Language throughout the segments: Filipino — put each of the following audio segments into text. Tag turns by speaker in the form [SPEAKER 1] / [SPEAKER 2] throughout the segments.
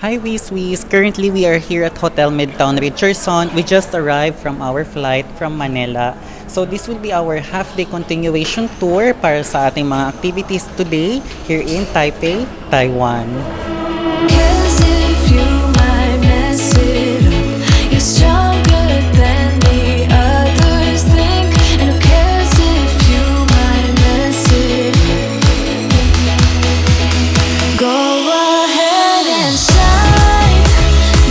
[SPEAKER 1] Hi, Wiswis. Currently, we are here at Hotel Midtown Richardson. We just arrived from our flight from Manila. So this will be our half-day continuation tour para sa ating mga activities today here in Taipei, Taiwan.
[SPEAKER 2] 'Cause if you might mess it up, you're stronger than the others think. And who cares if you might mess it up? Go ahead and shine,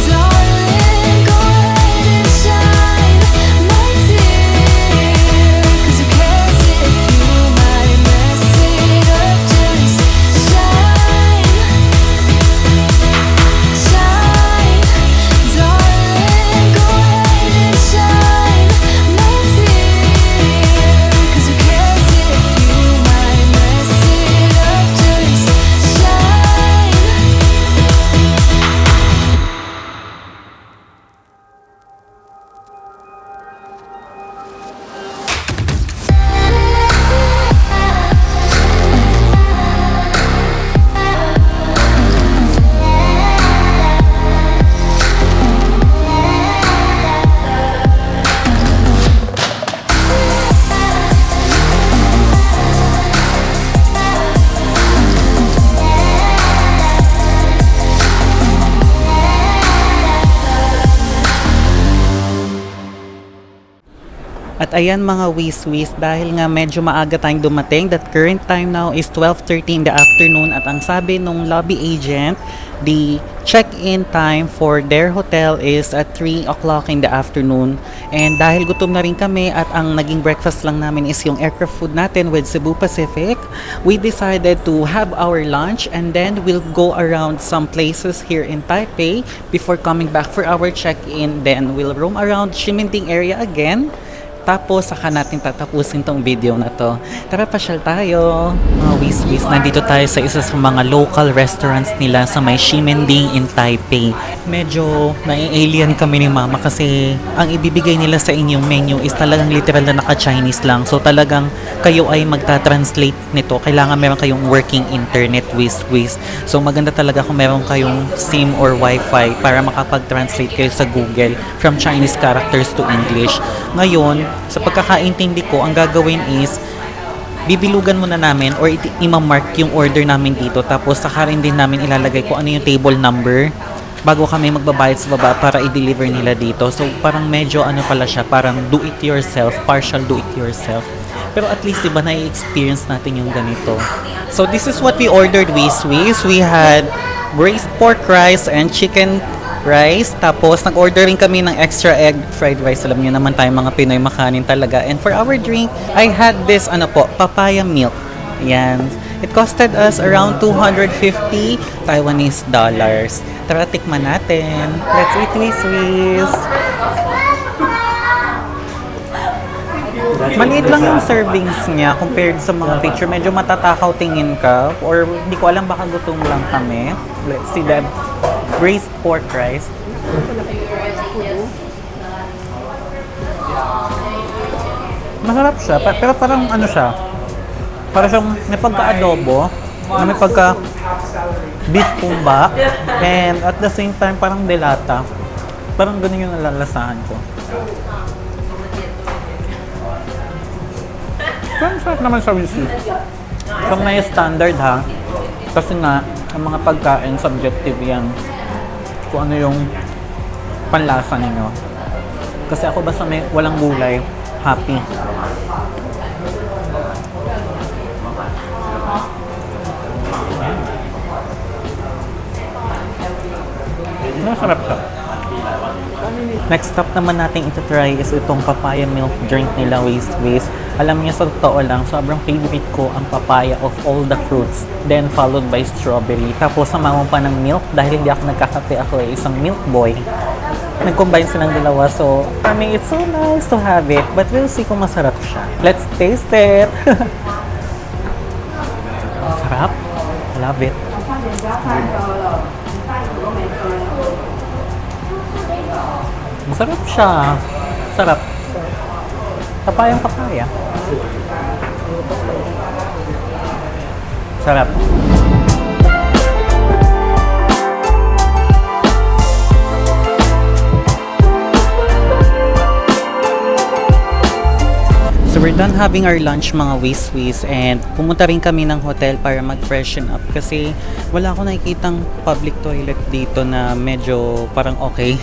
[SPEAKER 2] darling. Go ahead and shine, my dear. 'Cause who cares if you might mess it up? Just shine. Shine, darling, go ahead and shine, my dear. 'Cause who cares if you might mess it up? Just shine.
[SPEAKER 1] At ayan mga Wiswis, dahil nga medyo maaga tayong dumating, that current time now is 12:30 in the afternoon at ang sabi nung lobby agent, the check-in time for their hotel is at 3 o'clock in the afternoon. And dahil gutom na rin kami at ang naging breakfast lang namin is yung aircraft food natin with Cebu Pacific, we decided to have our lunch and then we'll go around some places here in Taipei before coming back for our check-in. Then we'll roam around Ximending area again. Tapos, saka natin tatapusin tong video na to. Tara, pasyal tayo. Mga Wiswis, nandito tayo sa isa sa mga local restaurants nila sa may Ximending in Taipei. Medyo na-alien kami ni Mama kasi ang ibibigay nila sa inyong menu is talagang literal na naka-Chinese lang. So, talagang kayo ay magta-translate nito. Kailangan meron kayong working internet, Wiswis. So, maganda talaga kung meron kayong SIM or Wi-Fi para makapag-translate kayo sa Google from Chinese characters to English. Ngayon, sa pagkakaintindi ko, ang gagawin is bibilugan muna namin or i-mark yung order namin dito, tapos saka rin din namin ilalagay kung ano yung table number bago kami magbabayad sa baba para i-deliver nila dito. So parang medyo ano pala siya, parang do it yourself, partial do it yourself. Pero at least diba na-experience natin yung ganito. So this is what we ordered, Wiswis. We had braised pork rice and chicken rice. Tapos, nag-order rin kami ng extra egg fried rice. Alam niyo naman tayo mga Pinoy makanin talaga. And for our drink, I had this, papaya milk. Yan. It costed us around 250 Taiwanese dollars. Tara, tikman natin. Let's eat, Wiswis. Maliit lang yung servings niya compared sa mga picture. Medyo matatakaw tingin ka. Or hindi ko alam, baka gutom lang kami. Let's see the braised pork rice. Masarap siya, pero parang ano siya, parang siyang may pagka-adobo, na may pagka-beef pumba, and at the same time parang delata. Parang ganun yung nalalasahan ko. Parang sarap naman sa Wiswis. So may standard ha, kasi nga, ang mga pagkain, subjective yan. Kung ano yung panlasa ninyo. Kasi ako basta may walang gulay, happy. Masarap siya. Next stop naman natin ito-try is itong papaya milk drink nila, Wiswis. Alam niyo, sa totoo lang, sobrang favorite ko ang papaya of all the fruits. Then followed by strawberry. Tapos samahan pa ng milk dahil hindi ako nagkakape, ako ay isang milk boy. Nag-combine silang dalawa. So, I mean, it's so nice to have it. But we'll see kung masarap siya. Let's taste it! Sarap. Love it. Masarap siya. Sarap. Papayang papaya. Sarap. We're done having our lunch mga wiswis and pumunta rin kami ng hotel para mag-freshen up kasi wala akong nakikitang public toilet dito na medyo parang okay.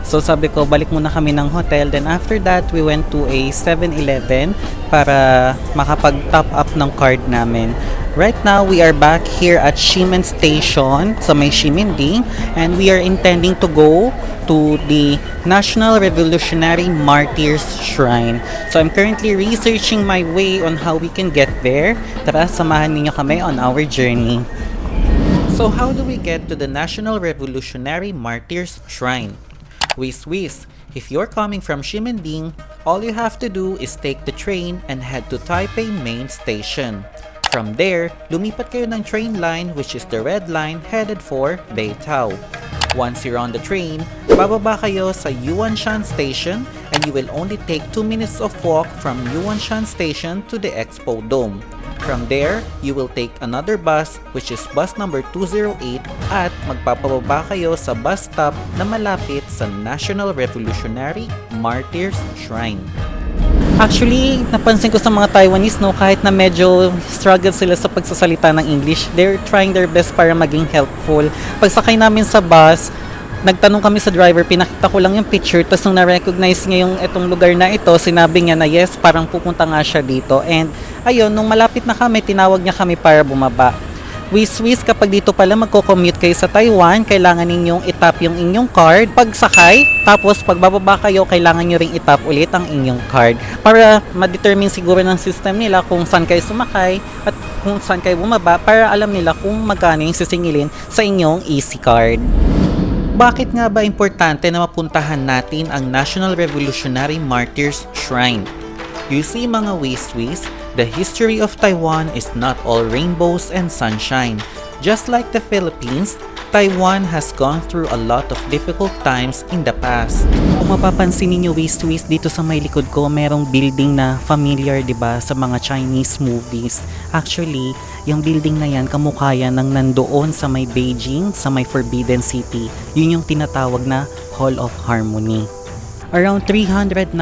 [SPEAKER 1] So sabi ko balik muna kami ng hotel, then after that we went to a 7-Eleven para makapag-top up ng card namin. Right now we are back here at Ximen Station sa may Ximending and we are intending to go to the National Revolutionary Martyrs Shrine. So I'm currently researching my way on how we can get there. Tara, samahan niyo kami on our journey. So how do we get to the National Revolutionary Martyrs Shrine? Wiswis, if you're coming from Ximending, all you have to do is take the train and head to Taipei Main Station. From there, lumipat kayo ng train line which is the red line headed for Beitao. Once you're on the train, bababa kayo sa Yuanshan Station and you will only take 2 minutes of walk from Yuanshan Station to the Expo Dome. From there, you will take another bus which is bus number 208 at magpapababa kayo sa bus stop na malapit sa National Revolutionary Martyrs Shrine. Actually, napansin ko sa mga Taiwanese, no, kahit na medyo struggle sila sa pagsasalita ng English, they're trying their best para maging helpful. Pagsakay namin sa bus, nagtanong kami sa driver, pinakita ko lang yung picture, tapos nung na-recognize niya yung itong lugar na ito, sinabi niya na yes, parang pupunta nga siya dito. And ayun, nung malapit na kami, tinawag niya kami para bumaba. Wiswis, kapag dito pala magko-commute kayo sa Taiwan, kailangan ninyong itap yung inyong card pagsakay, tapos pagbababa kayo, kailangan nyo ring itap ulit ang inyong card para ma-determine siguro ng system nila kung saan kayo sumakay at kung saan kayo bumaba para alam nila kung magkano yung sisingilin sa inyong EC card. Bakit nga ba importante na mapuntahan natin ang National Revolutionary Martyrs Shrine? You see mga wiswis, the history of Taiwan is not all rainbows and sunshine. Just like the Philippines, Taiwan has gone through a lot of difficult times in the past. Kung mapapansin ninyo wiswis, dito sa may likod ko, merong building na familiar, 'di ba, sa mga Chinese movies. Actually, yung building na yan, kamukha yan ng nandoon sa may Beijing, sa may Forbidden City. Yun yung tinatawag na Hall of Harmony. Around 390,000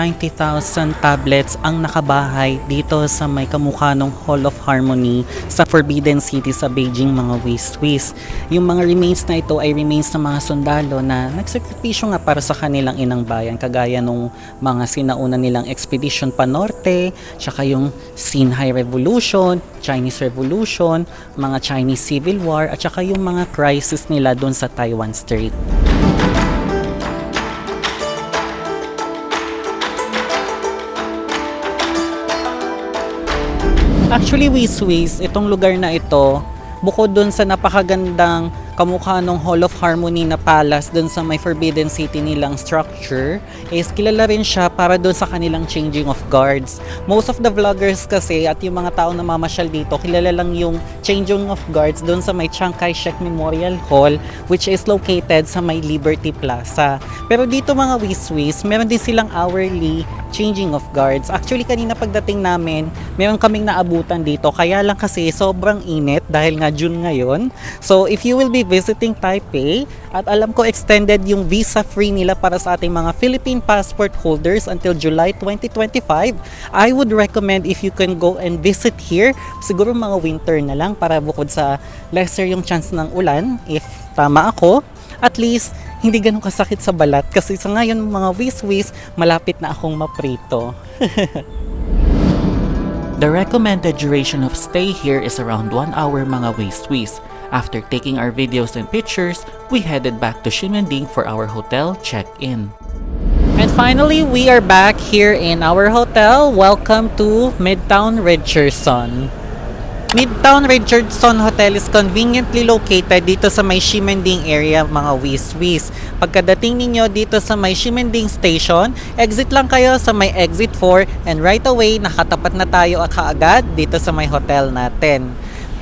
[SPEAKER 1] tablets ang nakabahay dito sa may kamukha ng Hall of Harmony sa Forbidden City sa Beijing mga wiswis. Yung mga remains na ito ay remains ng mga sundalo na nagsakripisyo nga para sa kanilang inang bayan, kagaya nung mga sinauna nilang Expedition Panorte, tsaka yung Xinhai Revolution, Chinese Revolution, mga Chinese Civil War, at tsaka yung mga crisis nila doon sa Taiwan Strait. Actually, wiswis, itong lugar na ito, bukod dun sa napakagandang kamukha ng Hall of Harmony na palace dun sa may Forbidden City nilang structure, is kilala rin siya para dun sa kanilang changing of guards. Most of the vloggers kasi at yung mga taong namamasyal dito, kilala lang yung changing of guards dun sa may Chiang Kai-shek Memorial Hall, which is located sa may Liberty Plaza. Pero dito mga wiswis, meron din silang hourly changing of guards. Actually, kanina pagdating namin, meron kaming naabutan dito. Kaya lang kasi sobrang init dahil nga June ngayon. So, if you will be visiting Taipei, at alam ko extended yung visa free nila para sa ating mga Philippine passport holders until July 2025, I would recommend if you can go and visit here, siguro mga winter na lang para bukod sa lesser yung chance ng ulan, if tama ako, at least hindi ganun kasakit sa balat kasi sa ngayon mga wiswis, malapit na akong maprito. The recommended duration of stay here is around 1 hour mga wiswis. After taking our videos and pictures, we headed back to Ximending for our hotel check-in. And finally, we are back here in our hotel. Welcome to Midtown Richardson. Midtown Richardson Hotel is conveniently located dito sa may Ximending area mga wiswis. Pagkadating ninyo dito sa may Ximending Station, exit lang kayo sa may exit 4 and right away nakatapat na tayo kaagad dito sa may hotel natin.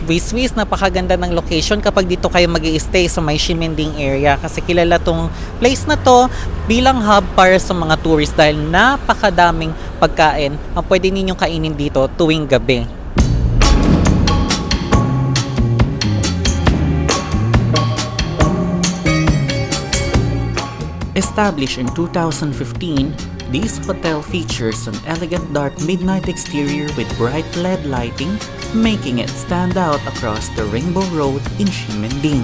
[SPEAKER 1] Wiswis, napakaganda ng location kapag dito kayo mag-i-stay sa may Ximending area kasi kilala tong place na to bilang hub para sa mga tourists dahil napakadaming pagkain ang pwede ninyong kainin dito tuwing gabi. Established in 2015, This hotel features an elegant dark midnight exterior with bright LED lighting, making it stand out across the Rainbow Road in Ximending.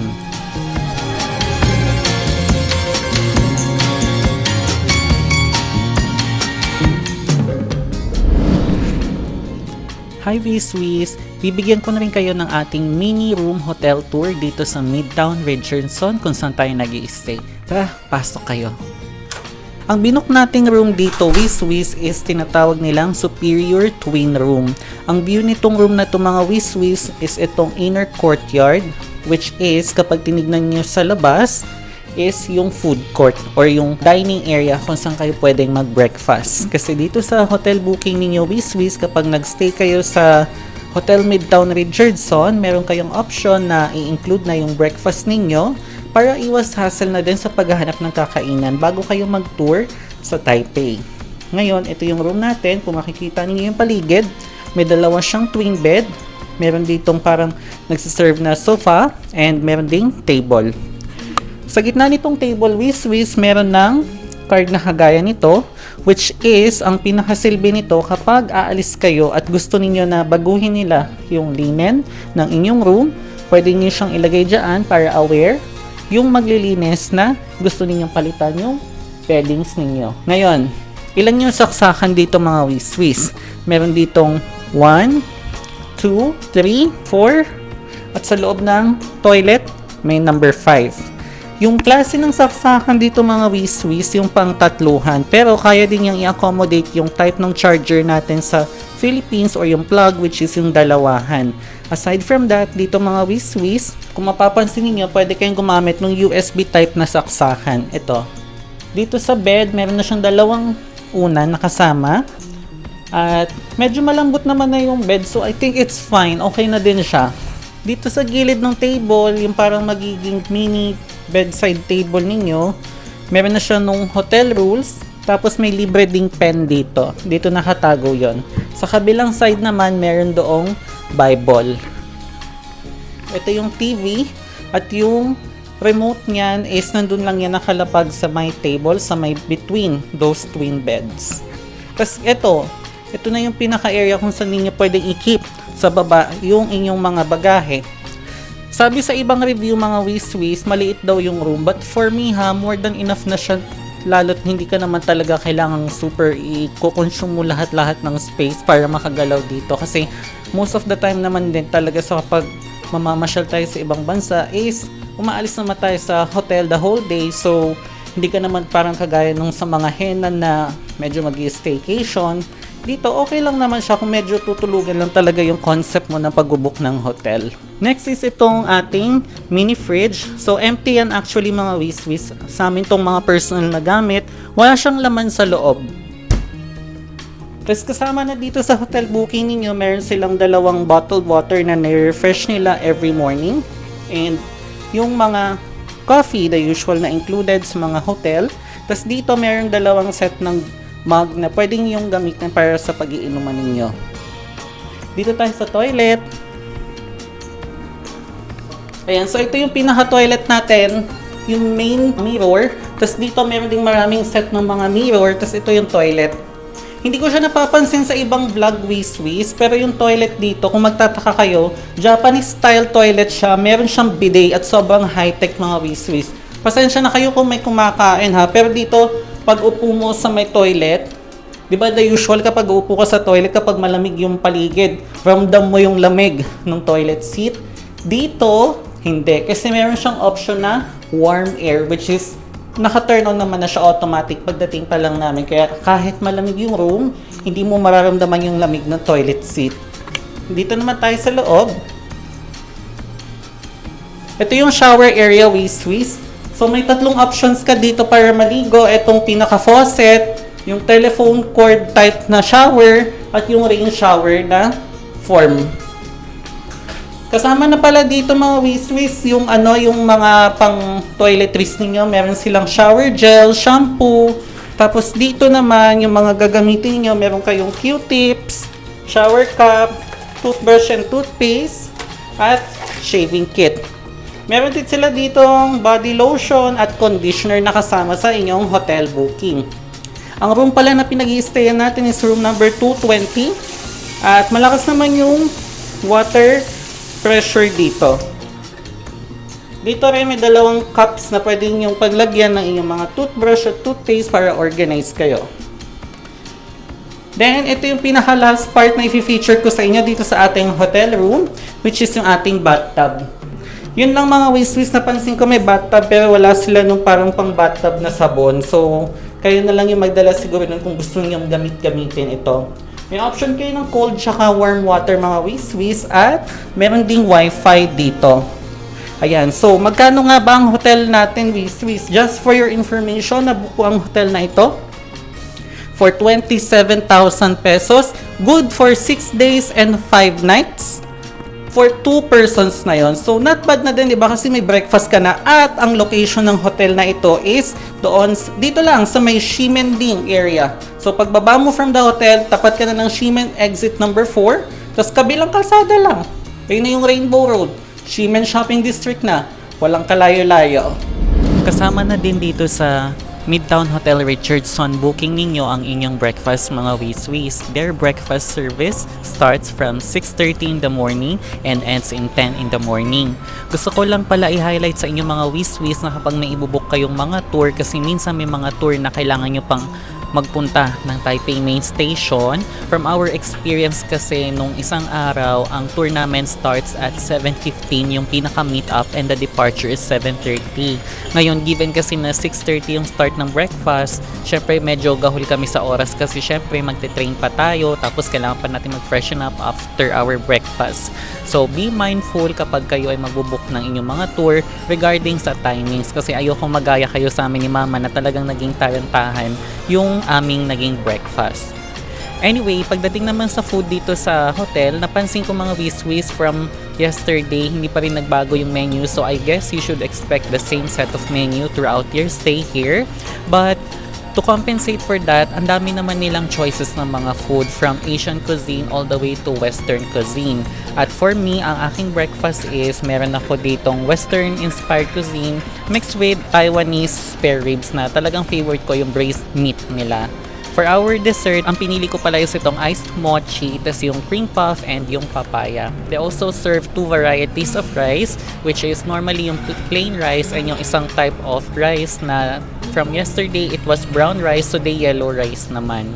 [SPEAKER 1] Hi V-Swiss! Bibigyan ko na rin kayo ng ating mini room hotel tour dito sa Midtown Richardson kung saan tayo nag-i-stay. Tara, pasok kayo! Ang binook nating room dito, V-Swiss, is tinatawag nilang Superior Twin Room. Ang view nitong room na to mga V-Swiss is itong inner courtyard, which is kapag tinignan nyo sa labas, is yung food court or yung dining area kung saan kayo pwedeng mag-breakfast. Kasi dito sa hotel booking ninyo, V-Swiss, kapag nag-stay kayo sa Hotel Midtown Richardson, meron kayong option na i-include na yung breakfast ninyo para iwas hassle na din sa paghahanap ng kakainan bago kayo mag-tour sa Taipei. Ngayon, ito yung room natin. Kung makikita ninyo yung paligid, may dalawa siyang twin bed. Meron ditong parang nagsiserve na sofa and meron ding table. Sa gitna nitong table, V-Swiss, meron ng card na kagaya nito, which is ang pinakasilbi nito kapag aalis kayo at gusto ninyo na baguhin nila yung linen ng inyong room, pwede niyo siyang ilagay dyan para aware yung maglilinis na gusto ninyong palitan yung beddings ninyo. Ngayon, ilan yung saksakan dito mga V-Swiss? Meron ditong 1, 2, 3, 4 at sa loob ng toilet may number 5. Yung klase ng saksakan dito mga V-Swiss, yung pang tatluhan. Pero kaya din yung i-accommodate yung type ng charger natin sa Philippines or yung plug, which is yung dalawahan. Aside from that, dito mga V-Swiss, kung mapapansin niyo, pwede kayong gumamit ng USB type na saksakan. Ito. Dito sa bed, meron na siyang dalawang unan na kasama. At medyo malambot naman na yung bed, so I think it's fine. Okay na din siya. Dito sa gilid ng table, yung parang magiging mini bedside table ninyo, meron na siya nung hotel rules, tapos may libre ding pen dito. Dito nakatago yon. Sa kabilang side naman, meron doong Bible. Ito yung TV, at yung remote niyan is nandun lang yan nakalapag sa my table, sa may between those twin beds. Tapos ito na yung pinaka-area kung saan ninyo pwedeng i-keep sa baba yung inyong mga bagahe. Sabi sa ibang review mga V-Swiss, maliit daw yung room. But for me more than enough na siya. Lalo't hindi ka naman talaga kailangang super i-consume mo lahat-lahat ng space para makagalaw dito. Kasi most of the time naman din talaga sa kapag mamamasyal tayo sa ibang bansa is umaalis naman tayo sa hotel the whole day. So hindi ka naman parang kagaya nung sa mga Henan na medyo mag-staycation. Dito, okay lang naman siya kung medyo tutulugan lang talaga yung concept mo ng pag-book ng hotel. Next is itong ating mini fridge. So, empty yan actually mga V-Swiss. Sa amin tong mga personal na gamit, wala siyang laman sa loob. Tapos kasama na dito sa hotel booking ninyo, meron silang dalawang bottled water na nire-refresh nila every morning. And yung mga coffee, the usual na included sa mga hotel. Tapos dito, meron dalawang set ng mug na pwedeng yung gamitin para sa pag-iinuman ninyo. Dito tayo sa toilet. Ayan, so ito yung pinaka-toilet natin, yung main mirror. Tapos dito meron ding maraming set ng mga mirror. Tapos ito yung toilet. Hindi ko siya napapansin sa ibang vlog V-Swiss, pero yung toilet dito, kung magtataka kayo, Japanese style toilet siya. Meron siyang bidet at sobrang high-tech mga V-Swiss. Pasensya na kayo kung may kumakain ha, pero dito, pag upo mo sa may toilet, di ba the usual kapag upo ka sa toilet kapag malamig yung paligid, ramdam mo yung lamig ng toilet seat. Dito, hindi. Kasi meron siyang option na warm air, which is naka-turn on naman na siya automatic pagdating pa lang namin. Kaya kahit malamig yung room, hindi mo mararamdaman yung lamig ng toilet seat. Dito naman tayo sa loob. Ito yung shower area V-Swiss. So may tatlong options ka dito para maligo. Itong pinaka-faucet, yung telephone cord type na shower, at yung rain shower na form. Kasama na pala dito mga V-Swiss yung yung mga pang toiletries ninyo. Meron silang shower gel, shampoo. Tapos dito naman yung mga gagamitin niyo, meron kayong Q-tips, shower cap, toothbrush and toothpaste, at shaving kit. Meron din sila ditong body lotion at conditioner na kasama sa inyong hotel booking. Ang room pala na pinag-i-stayan natin is room number 220. At malakas naman yung water pressure dito. Dito rin may dalawang cups na pwede yung paglagyan ng inyong mga toothbrush at toothpaste para organize kayo. Then, ito yung pinaka-last part na i-feature ko sa inyo dito sa ating hotel room, which is yung ating bathtub. Yun lang mga wishlist, napansin ko may bathtub pero wala sila nung parang pang bathtub na sabon. So, kayo na lang yung magdala siguro nun kung gusto niyo gamitin ito. May option kayo ng cold tsaka warm water mga wishlist at meron ding wifi dito. Ayan, so magkano nga ba ang hotel natin wishlist? Just for your information, nabuko ang hotel na ito for 27,000 pesos. Good for 6 days and 5 nights. For 2 persons na yon. So, not bad na din, di ba? Kasi may breakfast ka na. At ang location ng hotel na ito is doon, dito lang, sa may Ximending area. So, pagbaba mo from the hotel, tapat ka na ng Ximen exit number 4. Tapos, kabilang kalsada lang. Ayun na yung Rainbow Road. Ximen Shopping District na. Walang kalayo-layo. Kasama na din dito sa Midtown Hotel Richardson, booking ninyo ang inyong breakfast mga wiswis. Their breakfast service starts from 6:30 in the morning and ends in 10 in the morning. Gusto ko lang pala i-highlight sa inyong mga wiswis na kapag may ibubuk kayong mga tour, kasi minsan may mga tour na kailangan nyo pang magpunta ng Taipei Main Station. From our experience kasi, nung isang araw, ang tour namin starts at 7:15 yung pinaka-meet up and the departure is 7:30. Ngayon, given kasi na 6:30 yung start ng breakfast, syempre medyo gahol kami sa oras kasi syempre magte-train pa tayo tapos kailangan pa natin mag-freshen up after our breakfast. So, be mindful kapag kayo ay magbubook ng inyong mga tour regarding sa timings kasi ayoko magaya kayo sa amin ni Mama na talagang naging tarantahan yung aming naging breakfast. Anyway, pagdating naman sa food dito sa hotel, napansin ko mga wiswis from yesterday, hindi pa rin nagbago yung menu. So I guess you should expect the same set of menu throughout your stay here. But to compensate for that, ang dami naman nilang choices ng mga food from Asian cuisine all the way to Western cuisine. At for me, ang aking breakfast is meron ako ditong Western-inspired cuisine mixed with Taiwanese spare ribs na talagang favorite ko yung braised meat nila. For our dessert, ang pinili ko pala is itong iced mochi, tas yung cream puff, and yung papaya. They also serve 2 varieties of rice, which is normally yung plain rice and yung isang type of rice na from yesterday, it was brown rice, today yellow rice naman.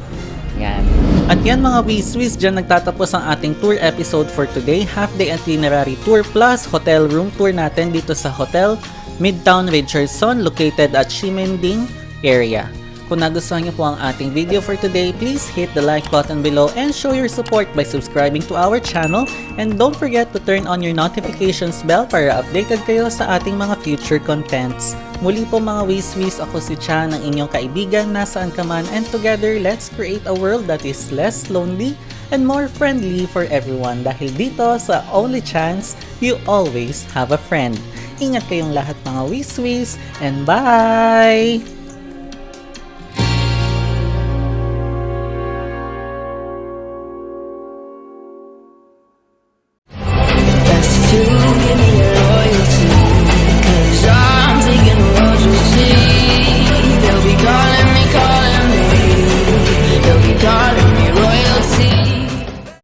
[SPEAKER 1] Yan. At yan mga wiswis, dyan nagtatapos ang ating tour episode for today. Half-day itinerary tour plus hotel room tour natin dito sa Hotel Midtown Richardson located at Ximending area. Kung nagustuhan niyo po ang ating video for today, please hit the like button below and show your support by subscribing to our channel. And don't forget to turn on your notifications bell para updated kayo sa ating mga future contents. Muli po mga wiswis, ako si Cha, ng inyong kaibigan nasaan ka man, and together let's create a world that is less lonely and more friendly for everyone, dahil dito sa Only Chance, you always have a friend. Ingat kayong lahat mga wiswis, and bye!